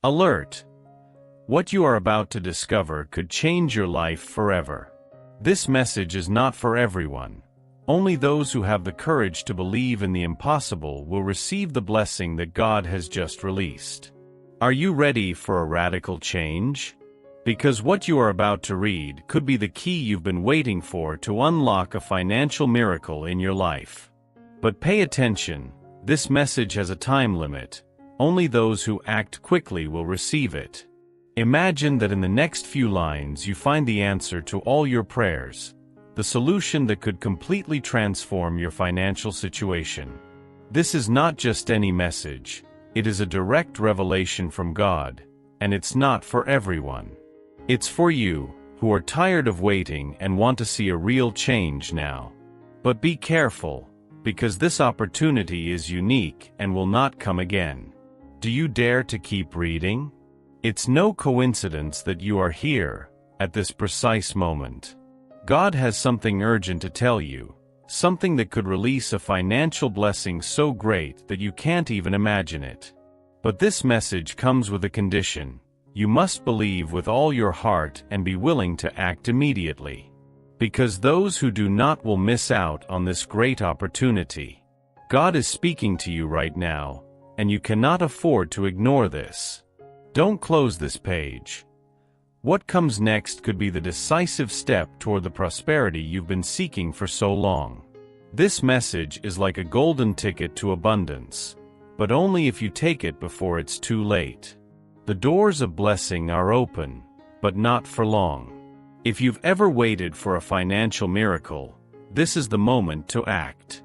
Alert! What you are about to discover could change your life forever. This message is not for everyone. Only those who have the courage to believe in the impossible will receive the blessing that God has just released. Are you ready for a radical change? Because what you are about to read could be the key you've been waiting for to unlock a financial miracle in your life. But pay attention, this message has a time limit. Only those who act quickly will receive it. Imagine that in the next few lines you find the answer to all your prayers, the solution that could completely transform your financial situation. This is not just any message, it is a direct revelation from God, and it's not for everyone. It's for you, who are tired of waiting and want to see a real change now. But be careful, because this opportunity is unique and will not come again. Do you dare to keep reading? It's no coincidence that you are here, at this precise moment. God has something urgent to tell you, something that could release a financial blessing so great that you can't even imagine it. But this message comes with a condition. You must believe with all your heart and be willing to act immediately. Because those who do not will miss out on this great opportunity. God is speaking to you right now, and you cannot afford to ignore this. Don't close this page. What comes next could be the decisive step toward the prosperity you've been seeking for so long. This message is like a golden ticket to abundance, but only if you take it before it's too late. The doors of blessing are open, but not for long. If you've ever waited for a financial miracle, this is the moment to act.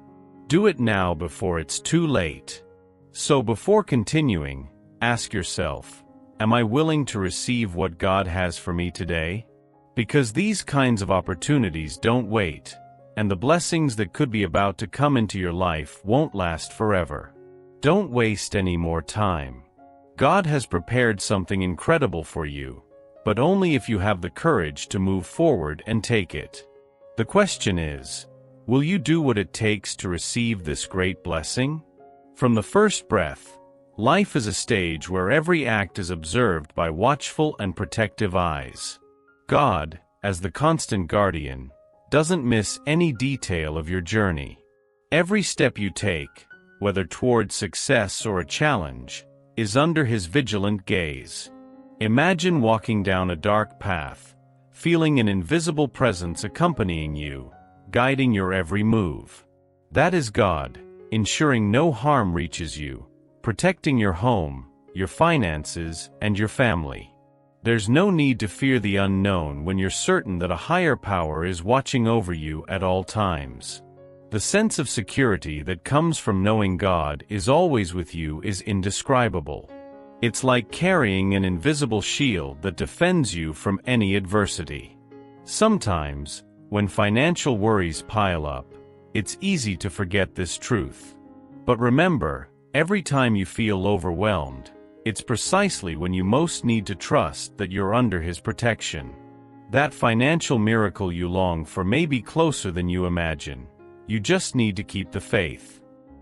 Do it now before it's too late. So before continuing, ask yourself, am I willing to receive what God has for me today? Because these kinds of opportunities don't wait, and the blessings that could be about to come into your life won't last forever. Don't waste any more time. God has prepared something incredible for you, but only if you have the courage to move forward and take it. The question is, will you do what it takes to receive this great blessing? From the first breath, life is a stage where every act is observed by watchful and protective eyes. God, as the constant guardian, doesn't miss any detail of your journey. Every step you take, whether toward success or a challenge, is under His vigilant gaze. Imagine walking down a dark path, feeling an invisible presence accompanying you, guiding your every move. That is God, ensuring no harm reaches you, protecting your home, your finances, and your family. There's no need to fear the unknown when you're certain that a higher power is watching over you at all times. The sense of security that comes from knowing God is always with you is indescribable. It's like carrying an invisible shield that defends you from any adversity. Sometimes, when financial worries pile up, it's easy to forget this truth. But remember, every time you feel overwhelmed, it's precisely when you most need to trust that you're under His protection. That financial miracle you long for may be closer than you imagine. You just need to keep the faith.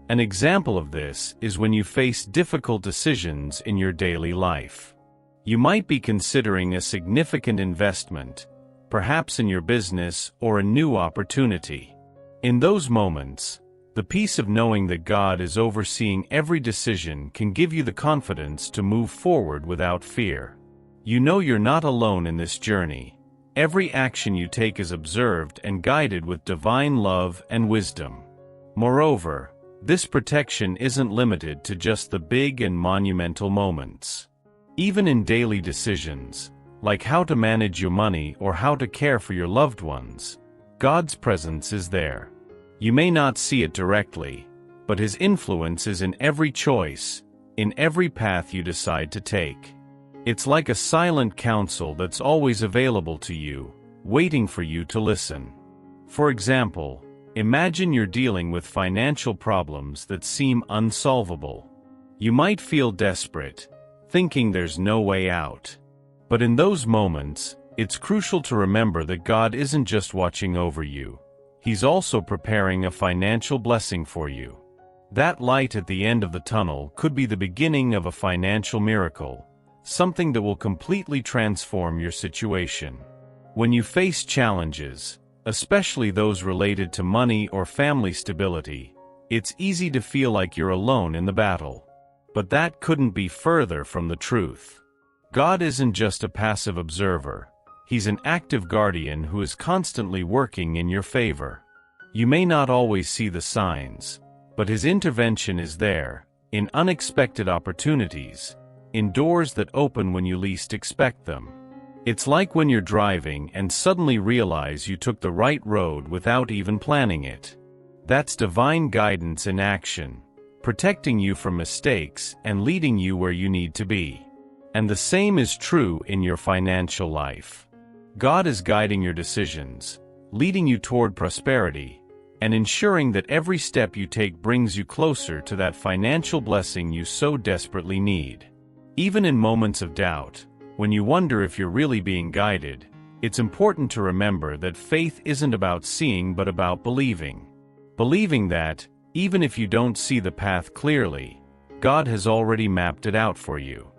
An example of this is when you face difficult decisions in your daily life. You might be considering a significant investment, perhaps in your business or a new opportunity. In those moments, the peace of knowing that God is overseeing every decision can give you the confidence to move forward without fear. You know you're not alone in this journey. Every action you take is observed and guided with divine love and wisdom. Moreover, this protection isn't limited to just the big and monumental moments. Even in daily decisions, like how to manage your money or how to care for your loved ones, God's presence is there. You may not see it directly, but His influence is in every choice, in every path you decide to take. It's like a silent counsel that's always available to you, waiting for you to listen. For example, imagine you're dealing with financial problems that seem unsolvable. You might feel desperate, thinking there's no way out. But in those moments, it's crucial to remember that God isn't just watching over you. He's also preparing a financial blessing for you. That light at the end of the tunnel could be the beginning of a financial miracle, something that will completely transform your situation. When you face challenges, especially those related to money or family stability, it's easy to feel like you're alone in the battle. But that couldn't be further from the truth. God isn't just a passive observer. He's an active guardian who is constantly working in your favor. You may not always see the signs, but His intervention is there, in unexpected opportunities, in doors that open when you least expect them. It's like when you're driving and suddenly realize you took the right road without even planning it. That's divine guidance in action, protecting you from mistakes and leading you where you need to be. And the same is true in your financial life. God is guiding your decisions, leading you toward prosperity, and ensuring that every step you take brings you closer to that financial blessing you so desperately need. Even in moments of doubt, when you wonder if you're really being guided, it's important to remember that faith isn't about seeing but about believing. Believing that, even if you don't see the path clearly, God has already mapped it out for you.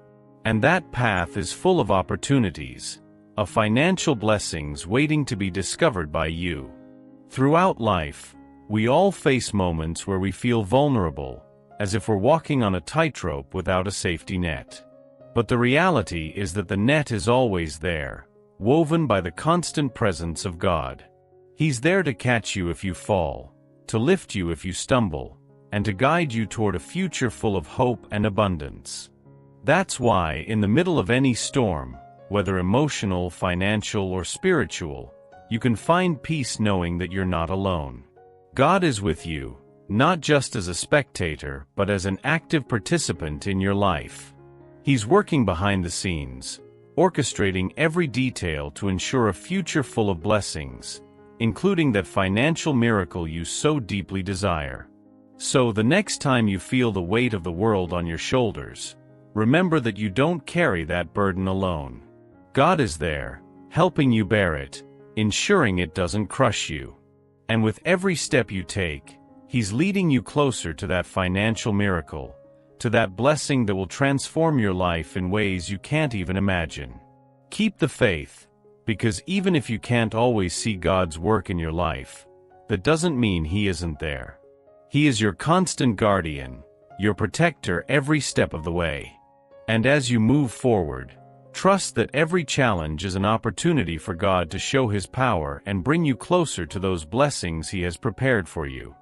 And that path is full of opportunities, of financial blessings waiting to be discovered by you. Throughout life, we all face moments where we feel vulnerable, as if we're walking on a tightrope without a safety net. But the reality is that the net is always there, woven by the constant presence of God. He's there to catch you if you fall, to lift you if you stumble, and to guide you toward a future full of hope and abundance. That's why, in the middle of any storm, whether emotional, financial, or spiritual, you can find peace knowing that you're not alone. God is with you, not just as a spectator, but as an active participant in your life. He's working behind the scenes, orchestrating every detail to ensure a future full of blessings, including that financial miracle you so deeply desire. So the next time you feel the weight of the world on your shoulders, remember that you don't carry that burden alone. God is there, helping you bear it, ensuring it doesn't crush you. And with every step you take, He's leading you closer to that financial miracle, to that blessing that will transform your life in ways you can't even imagine. Keep the faith, because even if you can't always see God's work in your life, that doesn't mean He isn't there. He is your constant guardian, your protector every step of the way. And as you move forward, trust that every challenge is an opportunity for God to show His power and bring you closer to those blessings He has prepared for you.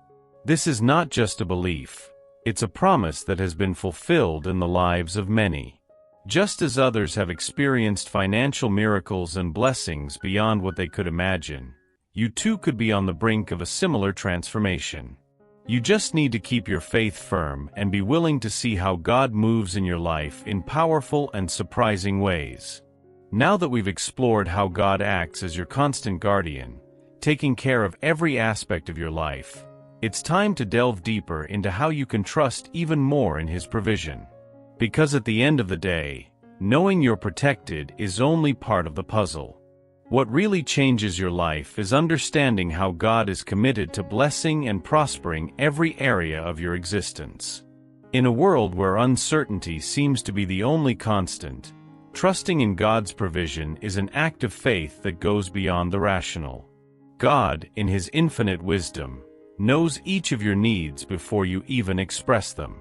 This is not just a belief, it's a promise that has been fulfilled in the lives of many. Just as others have experienced financial miracles and blessings beyond what they could imagine, you too could be on the brink of a similar transformation. You just need to keep your faith firm and be willing to see how God moves in your life in powerful and surprising ways. Now that we've explored how God acts as your constant guardian, taking care of every aspect of your life, it's time to delve deeper into how you can trust even more in His provision. Because at the end of the day, knowing you're protected is only part of the puzzle. What really changes your life is understanding how God is committed to blessing and prospering every area of your existence. In a world where uncertainty seems to be the only constant, trusting in God's provision is an act of faith that goes beyond the rational. God, in His infinite wisdom, knows each of your needs before you even express them.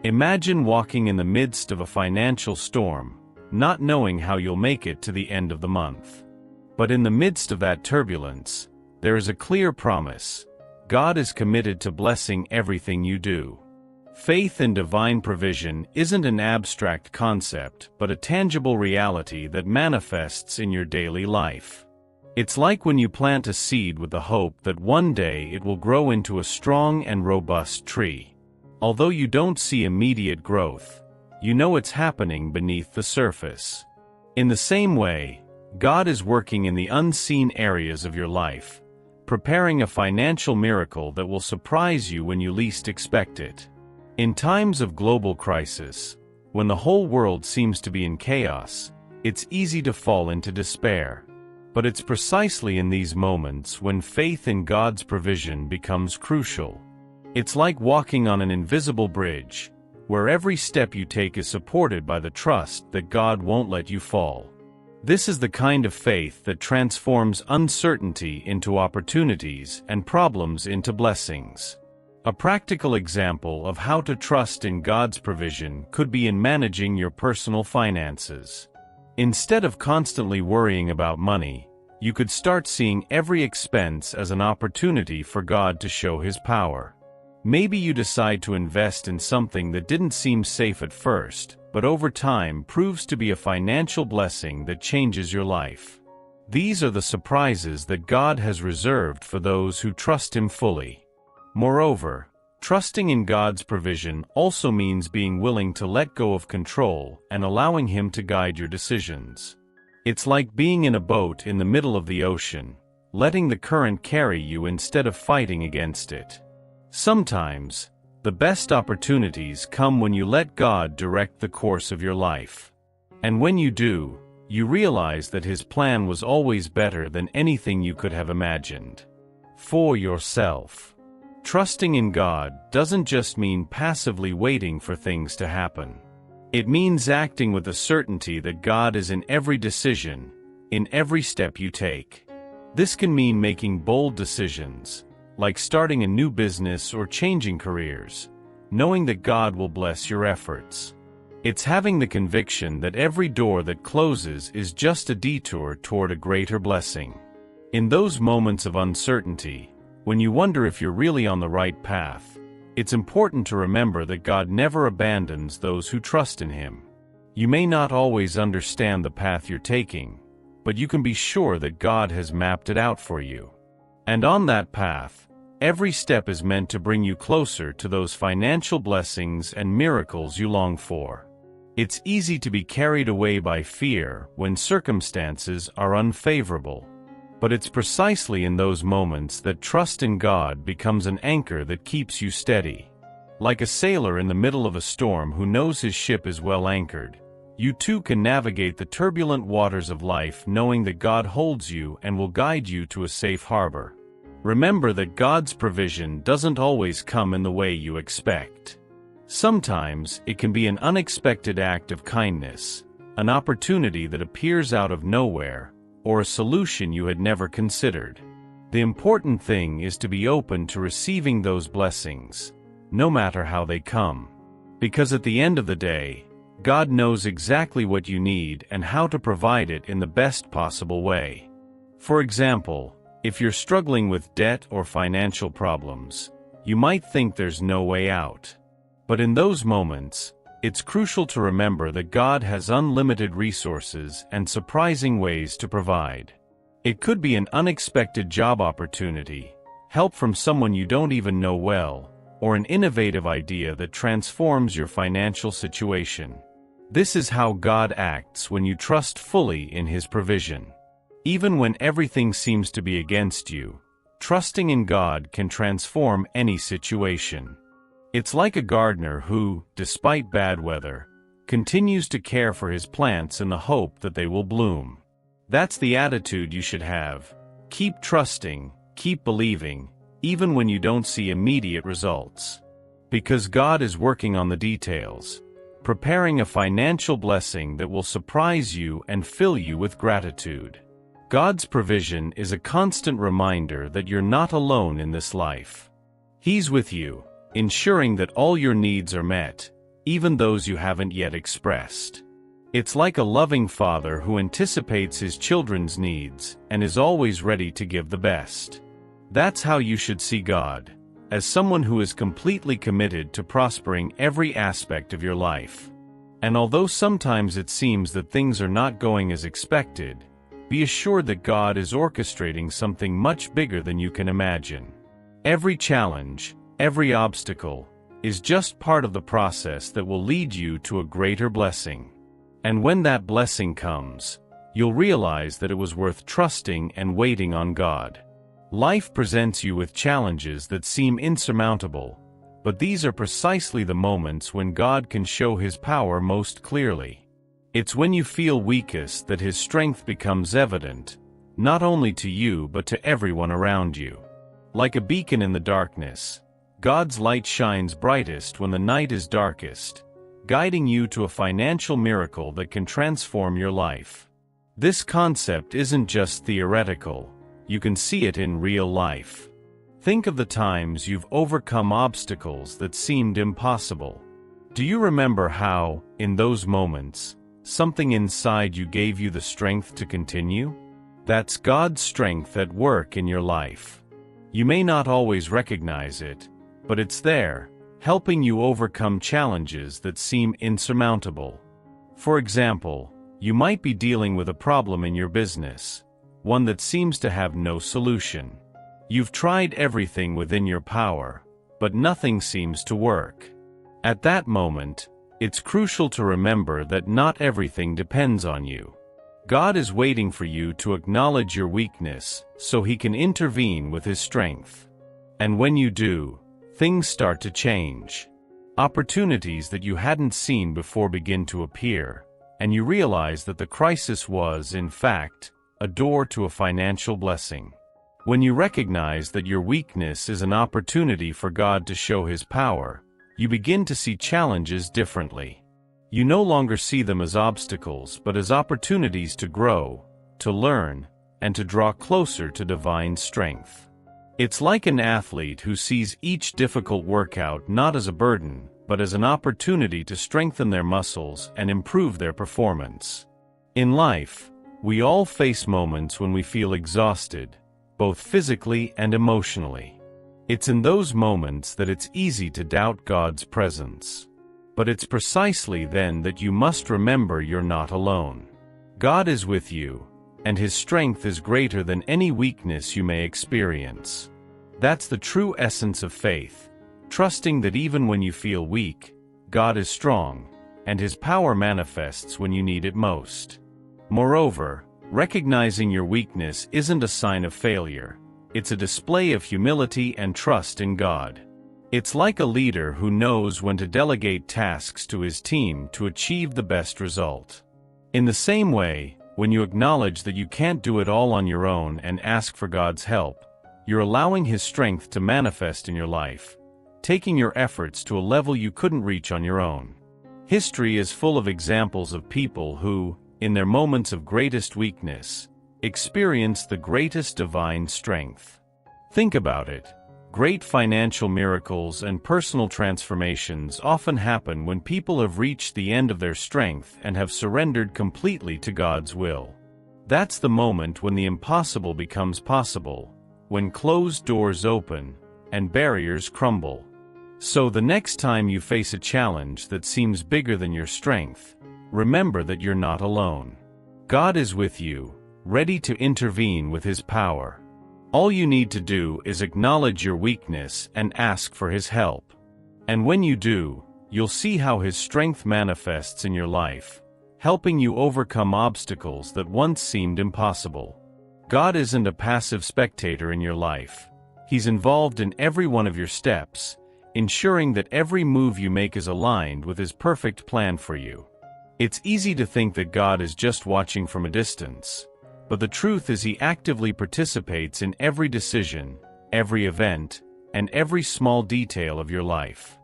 Imagine walking in the midst of a financial storm, not knowing how you'll make it to the end of the month. But in the midst of that turbulence, there is a clear promise. God is committed to blessing everything you do. Faith in divine provision isn't an abstract concept, but a tangible reality that manifests in your daily life. It's like when you plant a seed with the hope that one day it will grow into a strong and robust tree. Although you don't see immediate growth, you know it's happening beneath the surface. In the same way, God is working in the unseen areas of your life, preparing a financial miracle that will surprise you when you least expect it. In times of global crisis, when the whole world seems to be in chaos, it's easy to fall into despair. But it's precisely in these moments when faith in God's provision becomes crucial. It's like walking on an invisible bridge, where every step you take is supported by the trust that God won't let you fall. This is the kind of faith that transforms uncertainty into opportunities and problems into blessings. A practical example of how to trust in God's provision could be in managing your personal finances. Instead of constantly worrying about money, you could start seeing every expense as an opportunity for God to show His power. Maybe you decide to invest in something that didn't seem safe at first, but over time proves to be a financial blessing that changes your life. These are the surprises that God has reserved for those who trust Him fully. Moreover, trusting in God's provision also means being willing to let go of control and allowing Him to guide your decisions. It's like being in a boat in the middle of the ocean, letting the current carry you instead of fighting against it. Sometimes, the best opportunities come when you let God direct the course of your life. And when you do, you realize that His plan was always better than anything you could have imagined. For yourself. Trusting in God doesn't just mean passively waiting for things to happen. It means acting with the certainty that God is in every decision, in every step you take. This can mean making bold decisions, like starting a new business or changing careers, knowing that God will bless your efforts. It's having the conviction that every door that closes is just a detour toward a greater blessing. In those moments of uncertainty, when you wonder if you're really on the right path, it's important to remember that God never abandons those who trust in Him. You may not always understand the path you're taking, but you can be sure that God has mapped it out for you. And on that path, every step is meant to bring you closer to those financial blessings and miracles you long for. It's easy to be carried away by fear when circumstances are unfavorable. But it's precisely in those moments that trust in God becomes an anchor that keeps you steady. Like a sailor in the middle of a storm who knows his ship is well anchored, you too can navigate the turbulent waters of life knowing that God holds you and will guide you to a safe harbor. Remember that God's provision doesn't always come in the way you expect. Sometimes it can be an unexpected act of kindness, an opportunity that appears out of nowhere, or a solution you had never considered. The important thing is to be open to receiving those blessings, no matter how they come. Because at the end of the day, God knows exactly what you need and how to provide it in the best possible way. For example, if you're struggling with debt or financial problems, you might think there's no way out. But in those moments, it's crucial to remember that God has unlimited resources and surprising ways to provide. It could be an unexpected job opportunity, help from someone you don't even know well, or an innovative idea that transforms your financial situation. This is how God acts when you trust fully in His provision. Even when everything seems to be against you, trusting in God can transform any situation. It's like a gardener who, despite bad weather, continues to care for his plants in the hope that they will bloom. That's the attitude you should have. Keep trusting, keep believing, even when you don't see immediate results. Because God is working on the details, preparing a financial blessing that will surprise you and fill you with gratitude. God's provision is a constant reminder that you're not alone in this life. He's with you, ensuring that all your needs are met, even those you haven't yet expressed. It's like a loving father who anticipates his children's needs and is always ready to give the best. That's how you should see God, as someone who is completely committed to prospering every aspect of your life. And although sometimes it seems that things are not going as expected, be assured that God is orchestrating something much bigger than you can imagine. Every challenge, every obstacle, is just part of the process that will lead you to a greater blessing. And when that blessing comes, you'll realize that it was worth trusting and waiting on God. Life presents you with challenges that seem insurmountable, but these are precisely the moments when God can show His power most clearly. It's when you feel weakest that His strength becomes evident, not only to you but to everyone around you. Like a beacon in the darkness, God's light shines brightest when the night is darkest, guiding you to a financial miracle that can transform your life. This concept isn't just theoretical, you can see it in real life. Think of the times you've overcome obstacles that seemed impossible. Do you remember how, in those moments, something inside you gave you the strength to continue? That's God's strength at work in your life. You may not always recognize it, but it's there, helping you overcome challenges that seem insurmountable. For example, you might be dealing with a problem in your business, one that seems to have no solution. You've tried everything within your power, but nothing seems to work. At that moment, it's crucial to remember that not everything depends on you. God is waiting for you to acknowledge your weakness so He can intervene with His strength. And when you do, things start to change. Opportunities that you hadn't seen before begin to appear, and you realize that the crisis was, in fact, a door to a financial blessing. When you recognize that your weakness is an opportunity for God to show His power, you begin to see challenges differently. You no longer see them as obstacles but as opportunities to grow, to learn, and to draw closer to divine strength. It's like an athlete who sees each difficult workout not as a burden, but as an opportunity to strengthen their muscles and improve their performance. In life, we all face moments when we feel exhausted, both physically and emotionally. It's in those moments that it's easy to doubt God's presence. But it's precisely then that you must remember you're not alone. God is with you, and His strength is greater than any weakness you may experience. That's the true essence of faith, trusting that even when you feel weak, God is strong, and His power manifests when you need it most. Moreover, recognizing your weakness isn't a sign of failure. It's a display of humility and trust in God. It's like a leader who knows when to delegate tasks to his team to achieve the best result. In the same way, when you acknowledge that you can't do it all on your own and ask for God's help, you're allowing His strength to manifest in your life, taking your efforts to a level you couldn't reach on your own. History is full of examples of people who, in their moments of greatest weakness, experienced the greatest divine strength. Think about it. Great financial miracles and personal transformations often happen when people have reached the end of their strength and have surrendered completely to God's will. That's the moment when the impossible becomes possible, when closed doors open and barriers crumble. So the next time you face a challenge that seems bigger than your strength, remember that you're not alone. God is with you, ready to intervene with His power. All you need to do is acknowledge your weakness and ask for His help. And when you do, you'll see how His strength manifests in your life, helping you overcome obstacles that once seemed impossible. God isn't a passive spectator in your life. He's involved in every one of your steps, ensuring that every move you make is aligned with His perfect plan for you. It's easy to think that God is just watching from a distance. But the truth is He actively participates in every decision, every event, and every small detail of your life.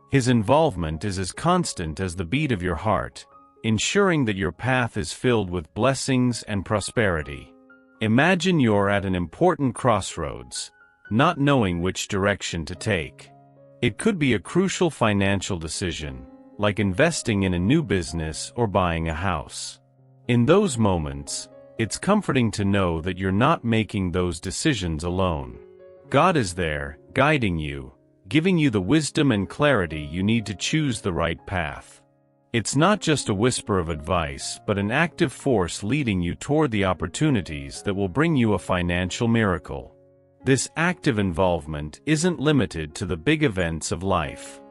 His involvement is as constant as the beat of your heart, ensuring that your path is filled with blessings and prosperity. Imagine you're at an important crossroads, not knowing which direction to take. It could be a crucial financial decision, like investing in a new business or buying a house. In those moments, it's comforting to know that you're not making those decisions alone. God is there, guiding you, giving you the wisdom and clarity you need to choose the right path. It's not just a whisper of advice, but an active force leading you toward the opportunities that will bring you a financial miracle. This active involvement isn't limited to the big events of life.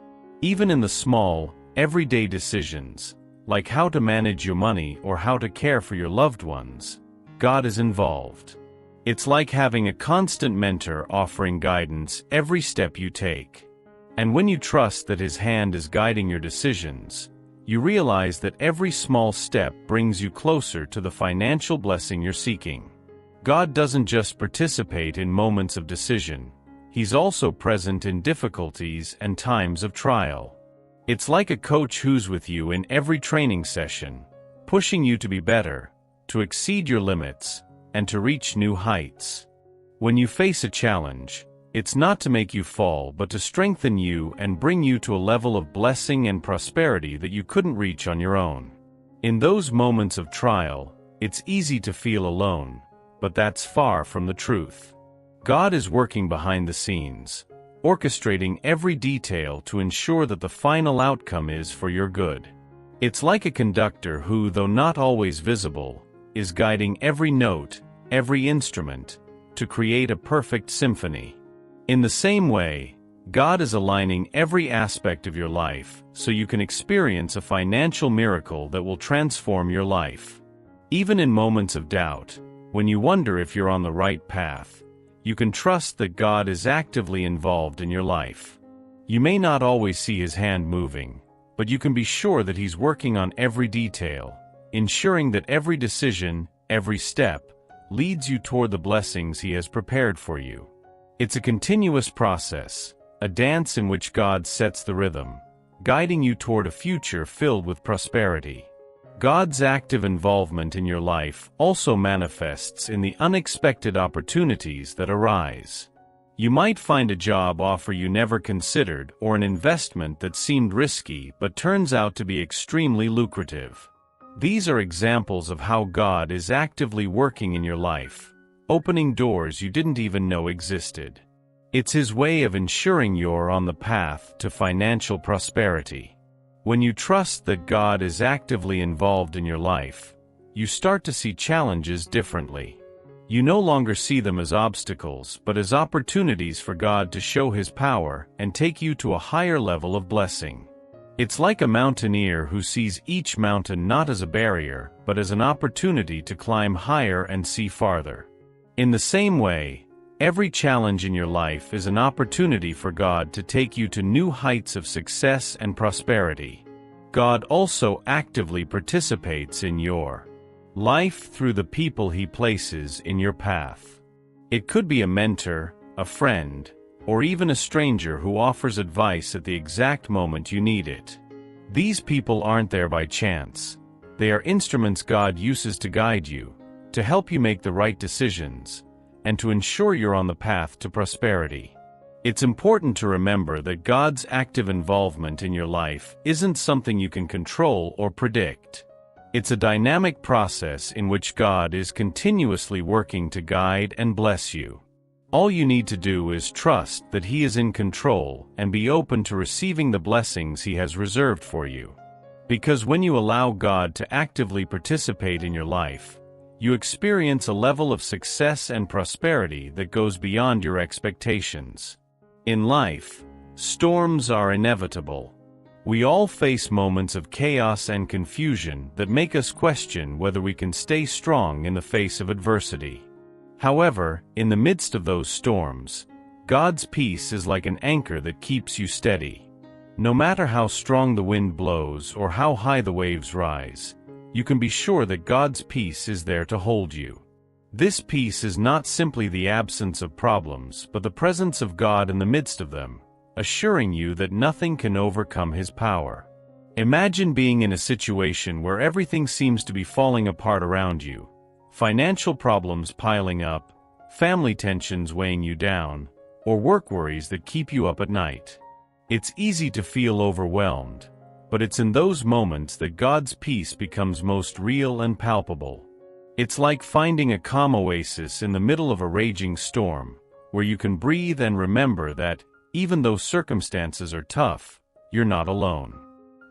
Even in the small, everyday decisions, like how to manage your money or how to care for your loved ones, God is involved. It's like having a constant mentor offering guidance every step you take. And when you trust that His hand is guiding your decisions, you realize that every small step brings you closer to the financial blessing you're seeking. God doesn't just participate in moments of decision, He's also present in difficulties and times of trial. It's like a coach who's with you in every training session, pushing you to be better, to exceed your limits, and to reach new heights. When you face a challenge, it's not to make you fall but to strengthen you and bring you to a level of blessing and prosperity that you couldn't reach on your own. In those moments of trial, it's easy to feel alone, but that's far from the truth. God is working behind the scenes, orchestrating every detail to ensure that the final outcome is for your good. It's like a conductor who, though not always visible, is guiding every note, every instrument, to create a perfect symphony. In the same way, God is aligning every aspect of your life so you can experience a financial miracle that will transform your life. Even in moments of doubt, when you wonder if you're on the right path, you can trust that God is actively involved in your life. You may not always see His hand moving, but you can be sure that He's working on every detail, ensuring that every decision, every step, leads you toward the blessings He has prepared for you. It's a continuous process, a dance in which God sets the rhythm, guiding you toward a future filled with prosperity. God's active involvement in your life also manifests in the unexpected opportunities that arise. You might find a job offer you never considered or an investment that seemed risky but turns out to be extremely lucrative. These are examples of how God is actively working in your life, opening doors you didn't even know existed. It's His way of ensuring you're on the path to financial prosperity. When you trust that God is actively involved in your life, you start to see challenges differently. You no longer see them as obstacles but as opportunities for God to show His power and take you to a higher level of blessing. It's like a mountaineer who sees each mountain not as a barrier but as an opportunity to climb higher and see farther. In the same way, every challenge in your life is an opportunity for God to take you to new heights of success and prosperity. God also actively participates in your life through the people He places in your path. It could be a mentor, a friend, or even a stranger who offers advice at the exact moment you need it. These people aren't there by chance. They are instruments God uses to guide you, to help you make the right decisions, and to ensure you're on the path to prosperity. It's important to remember that God's active involvement in your life isn't something you can control or predict. It's a dynamic process in which God is continuously working to guide and bless you. All you need to do is trust that He is in control and be open to receiving the blessings He has reserved for you. Because when you allow God to actively participate in your life, you experience a level of success and prosperity that goes beyond your expectations. In life, storms are inevitable. We all face moments of chaos and confusion that make us question whether we can stay strong in the face of adversity. However, in the midst of those storms, God's peace is like an anchor that keeps you steady. No matter how strong the wind blows or how high the waves rise, you can be sure that God's peace is there to hold you. This peace is not simply the absence of problems but the presence of God in the midst of them, assuring you that nothing can overcome His power. Imagine being in a situation where everything seems to be falling apart around you, financial problems piling up, family tensions weighing you down, or work worries that keep you up at night. It's easy to feel overwhelmed, but it's in those moments that God's peace becomes most real and palpable. It's like finding a calm oasis in the middle of a raging storm, where you can breathe and remember that, even though circumstances are tough, you're not alone.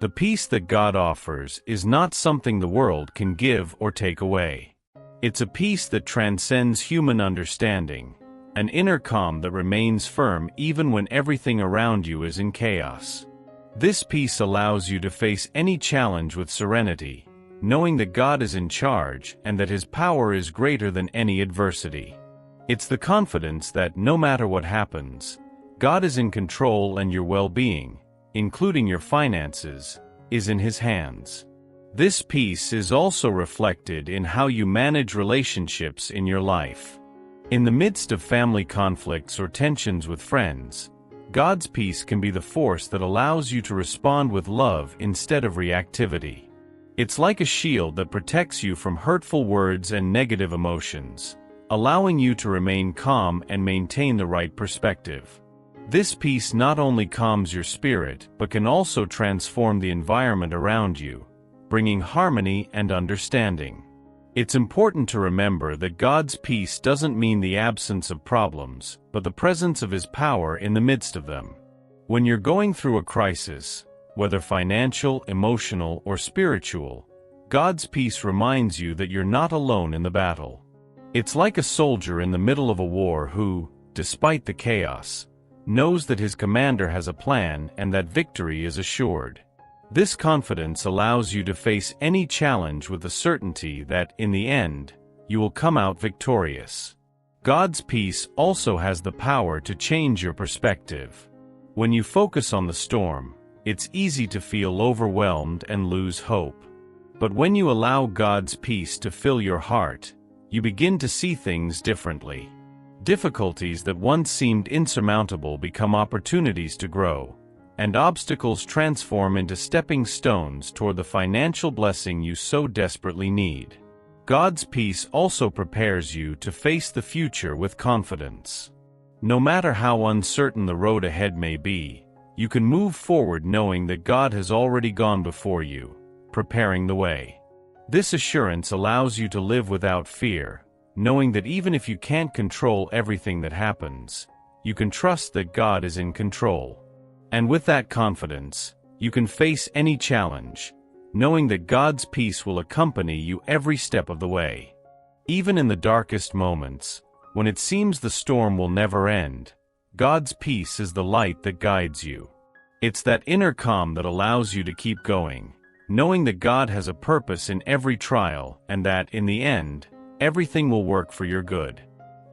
The peace that God offers is not something the world can give or take away. It's a peace that transcends human understanding, an inner calm that remains firm even when everything around you is in chaos. This peace allows you to face any challenge with serenity, knowing that God is in charge and that His power is greater than any adversity. It's the confidence that, no matter what happens, God is in control and your well-being, including your finances, is in His hands. This peace is also reflected in how you manage relationships in your life. In the midst of family conflicts or tensions with friends, God's peace can be the force that allows you to respond with love instead of reactivity. It's like a shield that protects you from hurtful words and negative emotions, allowing you to remain calm and maintain the right perspective. This peace not only calms your spirit but can also transform the environment around you, bringing harmony and understanding. It's important to remember that God's peace doesn't mean the absence of problems, but the presence of His power in the midst of them. When you're going through a crisis, whether financial, emotional, or spiritual, God's peace reminds you that you're not alone in the battle. It's like a soldier in the middle of a war who, despite the chaos, knows that his commander has a plan and that victory is assured. This confidence allows you to face any challenge with the certainty that, in the end, you will come out victorious. God's peace also has the power to change your perspective. When you focus on the storm, it's easy to feel overwhelmed and lose hope. But when you allow God's peace to fill your heart, you begin to see things differently. Difficulties that once seemed insurmountable become opportunities to grow, and obstacles transform into stepping stones toward the financial blessing you so desperately need. God's peace also prepares you to face the future with confidence. No matter how uncertain the road ahead may be, you can move forward knowing that God has already gone before you, preparing the way. This assurance allows you to live without fear, knowing that even if you can't control everything that happens, you can trust that God is in control. And with that confidence, you can face any challenge, knowing that God's peace will accompany you every step of the way. Even in the darkest moments, when it seems the storm will never end, God's peace is the light that guides you. It's that inner calm that allows you to keep going, knowing that God has a purpose in every trial and that, in the end, everything will work for your good.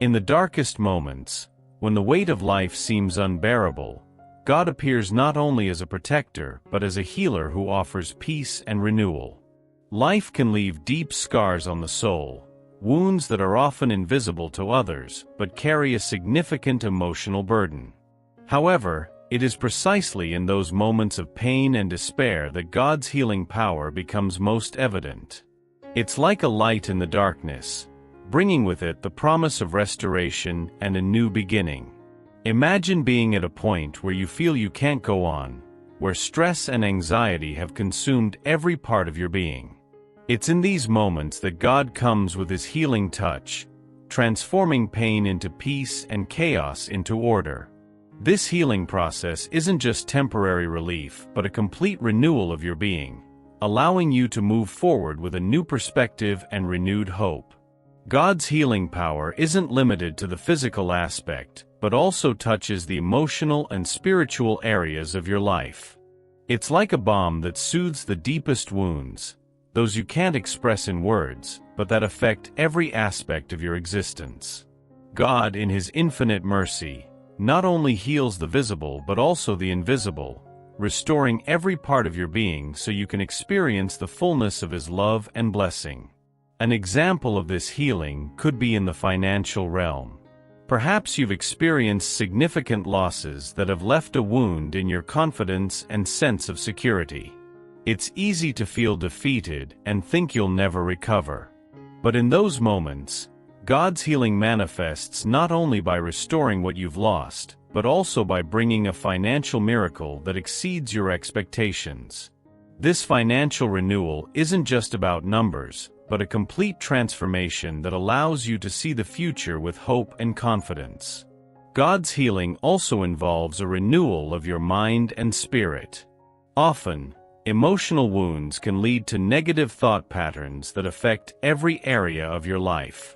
In the darkest moments, when the weight of life seems unbearable, God appears not only as a protector but as a healer who offers peace and renewal. Life can leave deep scars on the soul, wounds that are often invisible to others but carry a significant emotional burden. However, it is precisely in those moments of pain and despair that God's healing power becomes most evident. It's like a light in the darkness, bringing with it the promise of restoration and a new beginning. Imagine being at a point where you feel you can't go on, where stress and anxiety have consumed every part of your being. It's in these moments that God comes with His healing touch, transforming pain into peace and chaos into order. This healing process isn't just temporary relief but a complete renewal of your being, allowing you to move forward with a new perspective and renewed hope. God's healing power isn't limited to the physical aspect, but also touches the emotional and spiritual areas of your life. It's like a balm that soothes the deepest wounds, those you can't express in words, but that affect every aspect of your existence. God, in His infinite mercy, not only heals the visible but also the invisible, restoring every part of your being so you can experience the fullness of His love and blessing. An example of this healing could be in the financial realm. Perhaps you've experienced significant losses that have left a wound in your confidence and sense of security. It's easy to feel defeated and think you'll never recover. But in those moments, God's healing manifests not only by restoring what you've lost, but also by bringing a financial miracle that exceeds your expectations. This financial renewal isn't just about numbers, but a complete transformation that allows you to see the future with hope and confidence. God's healing also involves a renewal of your mind and spirit. Often, emotional wounds can lead to negative thought patterns that affect every area of your life.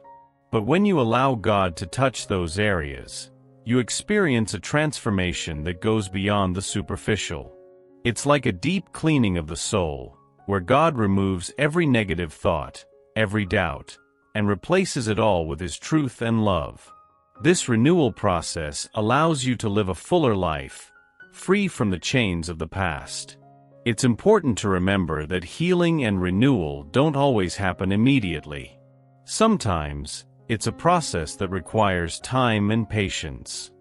But when you allow God to touch those areas, you experience a transformation that goes beyond the superficial. It's like a deep cleaning of the soul, where God removes every negative thought, every doubt, and replaces it all with His truth and love. This renewal process allows you to live a fuller life, free from the chains of the past. It's important to remember that healing and renewal don't always happen immediately. Sometimes, It's a process that requires time and patience.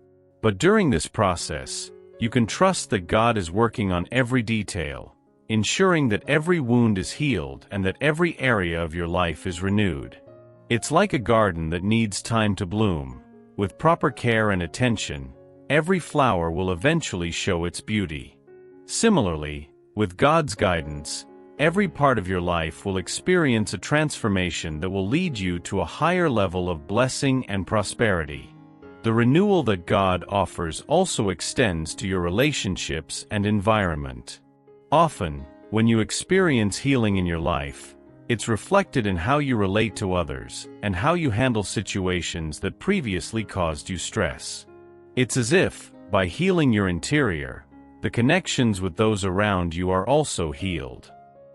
But during this process, you can trust that God is working on every detail, ensuring that every wound is healed and that every area of your life is renewed. It's like a garden that needs time to bloom. With proper care and attention, every flower will eventually show its beauty. Similarly, with God's guidance, every part of your life will experience a transformation that will lead you to a higher level of blessing and prosperity. The renewal that God offers also extends to your relationships and environment. Often, when you experience healing in your life, it's reflected in how you relate to others and how you handle situations that previously caused you stress. It's as if, by healing your interior, the connections with those around you are also healed.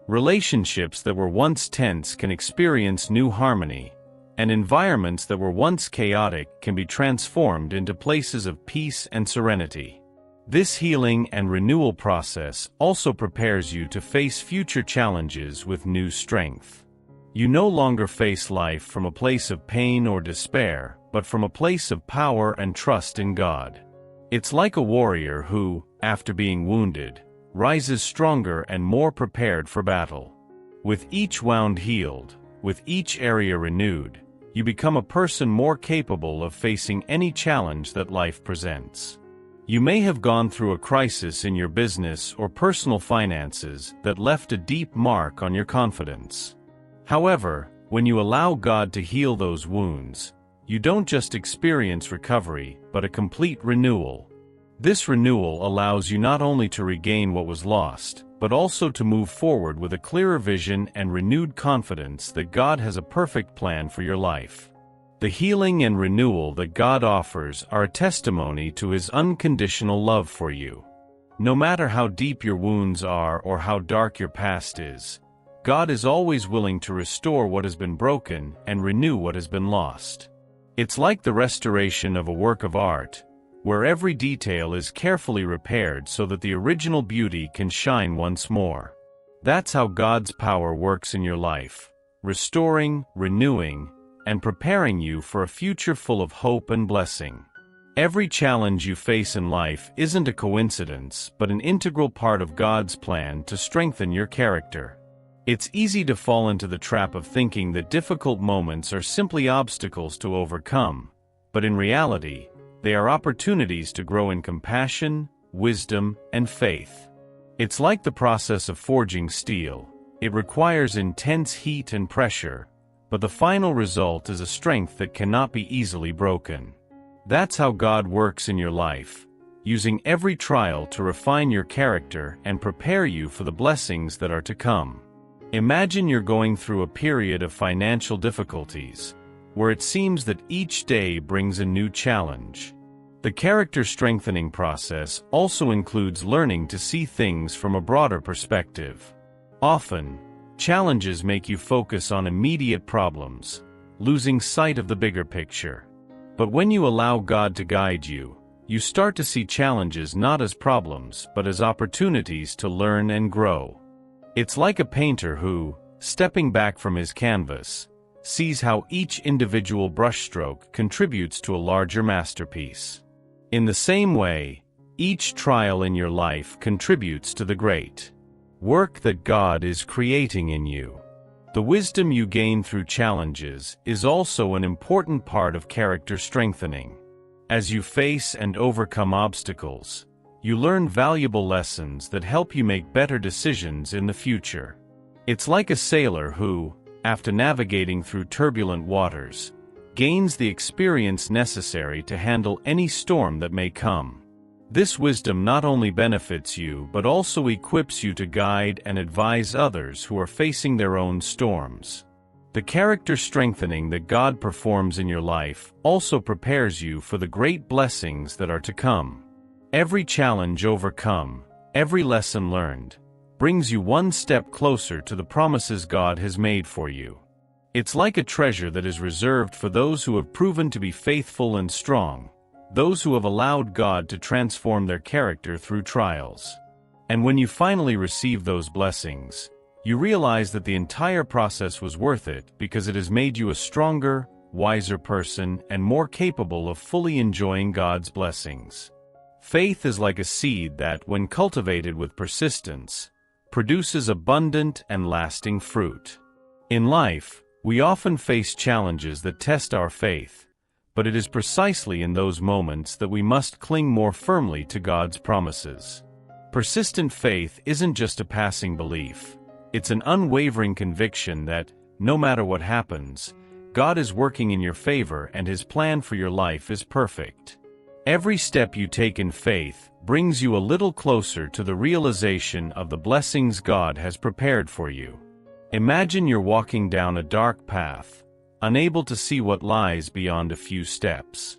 Relationships that were once tense can experience new harmony, and environments that were once chaotic can be transformed into places of peace and serenity. This healing and renewal process also prepares you to face future challenges with new strength. You no longer face life from a place of pain or despair, but from a place of power and trust in God. It's like a warrior who, after being wounded, rises stronger and more prepared for battle. With each wound healed, with each area renewed, you become a person more capable of facing any challenge that life presents. You may have gone through a crisis in your business or personal finances that left a deep mark on your confidence. However, when you allow God to heal those wounds, you don't just experience recovery, but a complete renewal. This renewal allows you not only to regain what was lost, but also to move forward with a clearer vision and renewed confidence that God has a perfect plan for your life. The healing and renewal that God offers are a testimony to His unconditional love for you. No matter how deep your wounds are or how dark your past is, God is always willing to restore what has been broken and renew what has been lost. It's like the restoration of a work of art, where every detail is carefully repaired so that the original beauty can shine once more. That's how God's power works in your life, restoring, renewing, and preparing you for a future full of hope and blessing. Every challenge you face in life isn't a coincidence, but an integral part of God's plan to strengthen your character. It's easy to fall into the trap of thinking that difficult moments are simply obstacles to overcome, but in reality, they are opportunities to grow in compassion, wisdom, and faith. It's like the process of forging steel. It requires intense heat and pressure, but the final result is a strength that cannot be easily broken. That's how God works in your life, using every trial to refine your character and prepare you for the blessings that are to come. Imagine you're going through a period of financial difficulties, where it seems that each day brings a new challenge. The character strengthening process also includes learning to see things from a broader perspective. Often, challenges make you focus on immediate problems, losing sight of the bigger picture. But when you allow God to guide you, you start to see challenges not as problems but as opportunities to learn and grow. It's like a painter who, stepping back from his canvas, sees how each individual brushstroke contributes to a larger masterpiece. In the same way, each trial in your life contributes to the great work that God is creating in you. The wisdom you gain through challenges is also an important part of character strengthening. As you face and overcome obstacles, you learn valuable lessons that help you make better decisions in the future. It's like a sailor who, after navigating through turbulent waters, gains the experience necessary to handle any storm that may come. This wisdom not only benefits you but also equips you to guide and advise others who are facing their own storms. The character strengthening that God performs in your life also prepares you for the great blessings that are to come. Every challenge overcome, every lesson learned, brings you one step closer to the promises God has made for you. It's like a treasure that is reserved for those who have proven to be faithful and strong, those who have allowed God to transform their character through trials. And when you finally receive those blessings, you realize that the entire process was worth it because it has made you a stronger, wiser person, and more capable of fully enjoying God's blessings. Faith is like a seed that, when cultivated with persistence, produces abundant and lasting fruit. In life, we often face challenges that test our faith, but it is precisely in those moments that we must cling more firmly to God's promises. Persistent faith isn't just a passing belief. It's an unwavering conviction that, no matter what happens, God is working in your favor and His plan for your life is perfect. Every step you take in faith brings you a little closer to the realization of the blessings God has prepared for you. Imagine you're walking down a dark path, unable to see what lies beyond a few steps.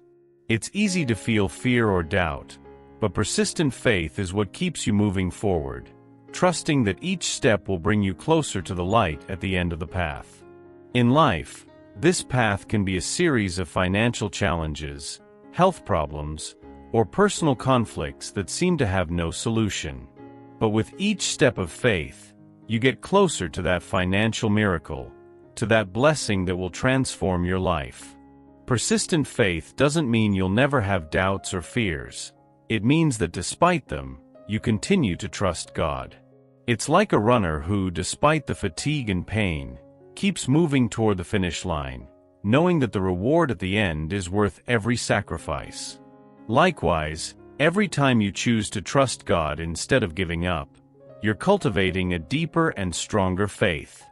It's easy to feel fear or doubt, but persistent faith is what keeps you moving forward, trusting that each step will bring you closer to the light at the end of the path. In life, this path can be a series of financial challenges, health problems, or personal conflicts that seem to have no solution. But with each step of faith, you get closer to that financial miracle, to that blessing that will transform your life. Persistent faith doesn't mean you'll never have doubts or fears. It means that despite them, you continue to trust God. It's like a runner who, despite the fatigue and pain, keeps moving toward the finish line, knowing that the reward at the end is worth every sacrifice. Likewise, every time you choose to trust God instead of giving up, you're cultivating a deeper and stronger faith.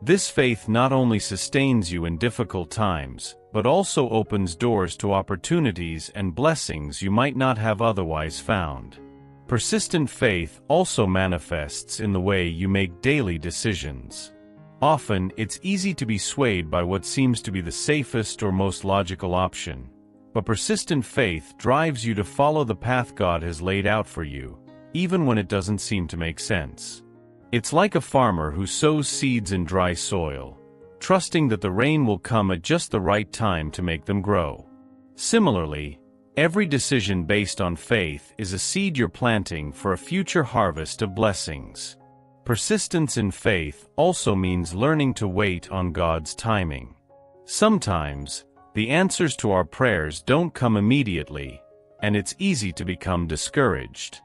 This faith not only sustains you in difficult times, but also opens doors to opportunities and blessings you might not have otherwise found. Persistent faith also manifests in the way you make daily decisions. Often, it's easy to be swayed by what seems to be the safest or most logical option, but persistent faith drives you to follow the path God has laid out for you, even when it doesn't seem to make sense. It's like a farmer who sows seeds in dry soil, trusting that the rain will come at just the right time to make them grow. Similarly, every decision based on faith is a seed you're planting for a future harvest of blessings. Persistence in faith also means learning to wait on God's timing. Sometimes, the answers to our prayers don't come immediately, and it's easy to become discouraged.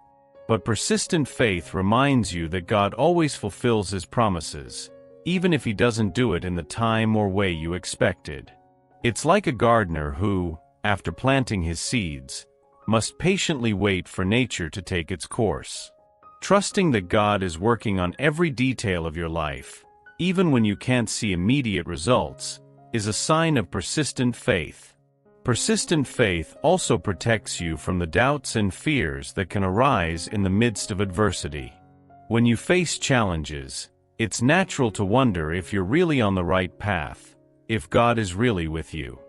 But persistent faith reminds you that God always fulfills His promises, even if He doesn't do it in the time or way you expected. It's like a gardener who, after planting his seeds, must patiently wait for nature to take its course. Trusting that God is working on every detail of your life, even when you can't see immediate results, is a sign of persistent faith. Persistent faith also protects you from the doubts and fears that can arise in the midst of adversity. When you face challenges, it's natural to wonder if you're really on the right path, if God is really with you.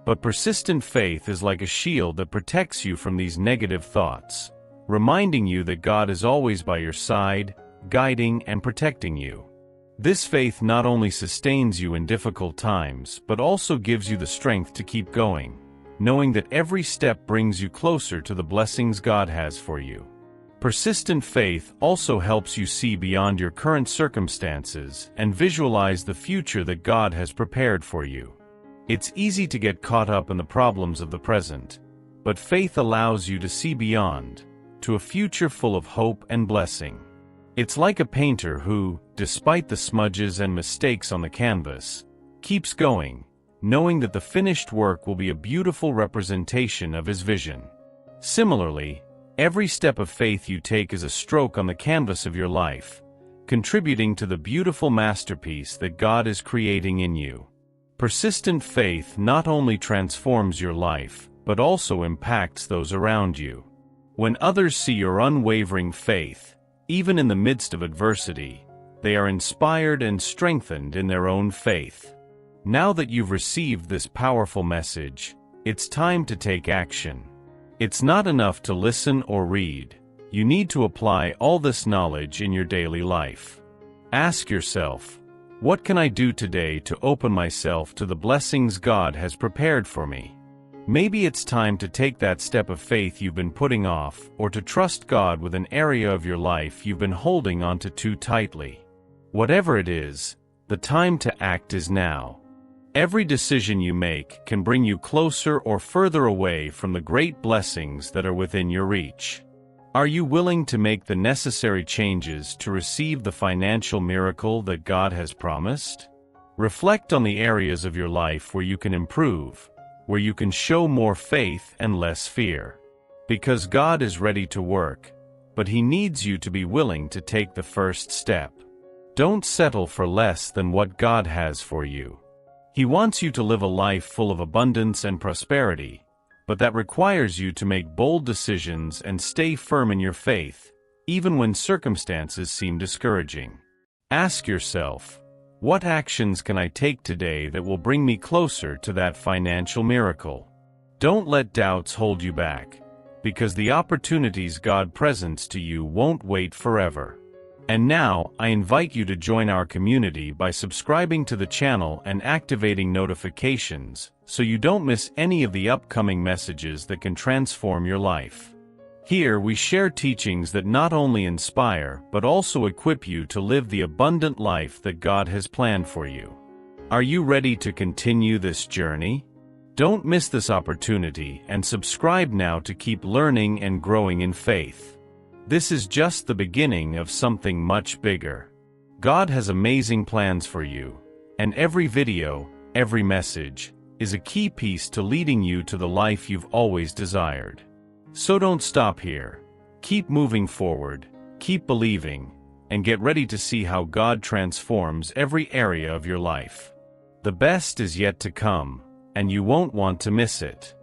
But persistent faith is like a shield that protects you from these negative thoughts, reminding you that God is always by your side, guiding and protecting you. This faith not only sustains you in difficult times, but also gives you the strength to keep going, knowing that every step brings you closer to the blessings God has for you. Persistent faith also helps you see beyond your current circumstances and visualize the future that God has prepared for you. It's easy to get caught up in the problems of the present, but faith allows you to see beyond, to a future full of hope and blessing. It's like a painter who, despite the smudges and mistakes on the canvas, keeps going, knowing that the finished work will be a beautiful representation of his vision. Similarly, every step of faith you take is a stroke on the canvas of your life, contributing to the beautiful masterpiece that God is creating in you. Persistent faith not only transforms your life, but also impacts those around you. When others see your unwavering faith, even in the midst of adversity, they are inspired and strengthened in their own faith. Now that you've received this powerful message, it's time to take action. It's not enough to listen or read. You need to apply all this knowledge in your daily life. Ask yourself, what can I do today to open myself to the blessings God has prepared for me? Maybe it's time to take that step of faith you've been putting off, or to trust God with an area of your life you've been holding onto too tightly. Whatever it is, the time to act is now. Every decision you make can bring you closer or further away from the great blessings that are within your reach. Are you willing to make the necessary changes to receive the financial miracle that God has promised? Reflect on the areas of your life where you can improve, where you can show more faith and less fear. Because God is ready to work, but He needs you to be willing to take the first step. Don't settle for less than what God has for you. He wants you to live a life full of abundance and prosperity, but that requires you to make bold decisions and stay firm in your faith, even when circumstances seem discouraging. Ask yourself, what actions can I take today that will bring me closer to that financial miracle? Don't let doubts hold you back, because the opportunities God presents to you won't wait forever. And now, I invite you to join our community by subscribing to the channel and activating notifications, so you don't miss any of the upcoming messages that can transform your life. Here we share teachings that not only inspire, but also equip you to live the abundant life that God has planned for you. Are you ready to continue this journey? Don't miss this opportunity and subscribe now to keep learning and growing in faith. This is just the beginning of something much bigger. God has amazing plans for you, and every video, every message, is a key piece to leading you to the life you've always desired. So don't stop here. Keep moving forward, keep believing, and get ready to see how God transforms every area of your life. The best is yet to come, and you won't want to miss it.